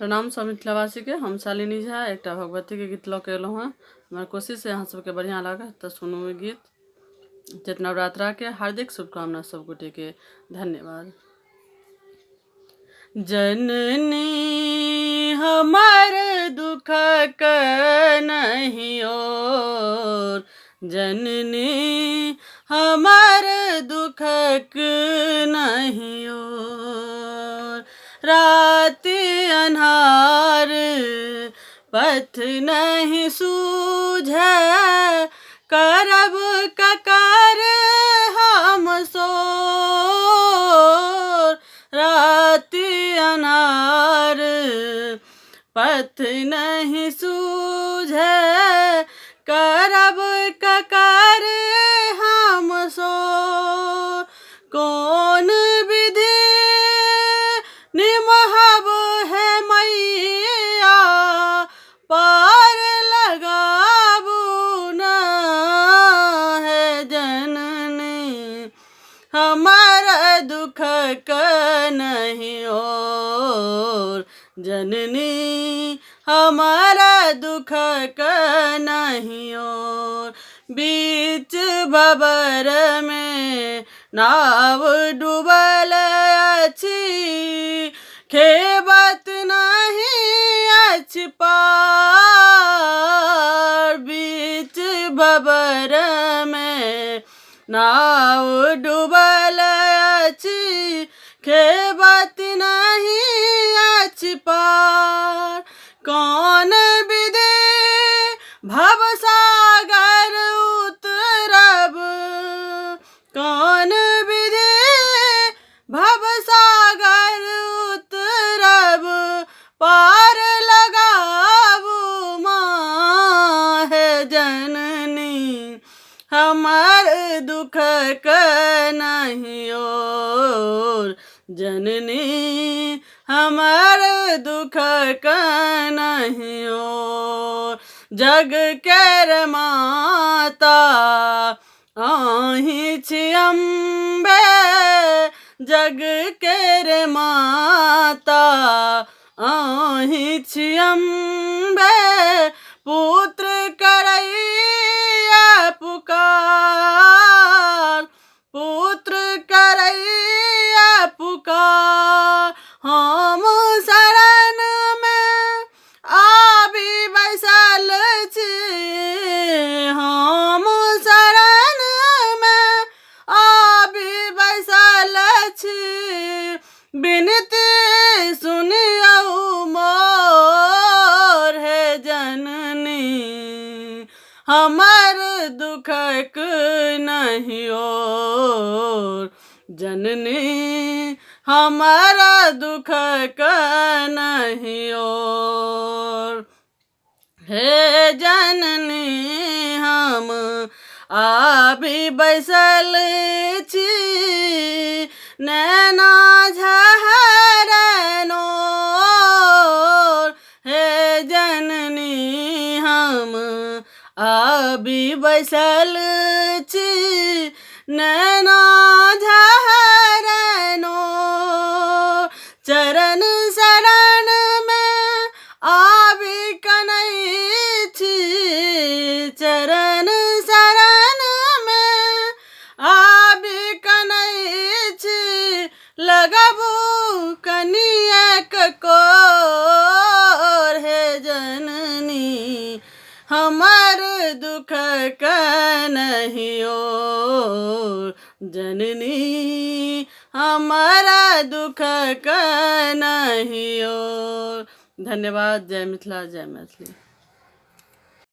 प्रणाम सब मिथिलावासी के। हम शालिनी झा एक भगवती के गीत लऽ के अयलहुँ हँ। हमार कोशिश है अहाँ सबके बढ़िया लागे तो सुनू ई गीत। चैत नवरात्रा के हार्दिक शुभकामना सब गोटे के। धन्यवाद। जननी हमार दुखक नहीं ओर, जननी हमार दुखक नहीं ओर। राति अन्हार पथ नहीं सूझे, करब ककर हम सोर। राति अन्हार पथ नहीं सूझे, करब ककर हम सोर। कौन विधि निमहब है मैया, पार लगाबू न है जननी हमारा दुख का नहीं ओर। जननी हमारा दुख का नहीं ओर। बीच बबर में नाव डूबल अछि, खेबत नहीं अछि पार। बीच बबर में नाव डूबल अछि, खेबत नहीं अछि पार। कौन विधि भव सागर उतरब, कौन विधि भव सागर उतरब, पार लगाबू माँ है जननी हमार दुख का नहीं ओर। जननी हमार दुख का नहीं ओर। जग केर माता अहीं छी अम्बे, जग केर माता अहीं छी अम्बे। पुत्र करैया पुकार, पुत्र करैया पुकार। हम शरण में आबि बैसल छी, हम शरण में आबि बैसल छी। बिनती सुनियौ मोर है जननी हमार दुखक नहीं ओर। जननी हमारा दुख का नहीं ओर। हे जननी हम आबि बैसल छी, नैना झहरनोर। हे जननी हम आबि बैसल छी, नैना झहरनोर। चरण शरण में आबि कनै छी, चरण शरण में आबि कनै छी। लगबू कनियक कोर है जननी हमार दुख का नहीं ओर। जननी हमारा दुख का नहीं ओर। धन्यवाद। जय मिथिला, जय मैथिली।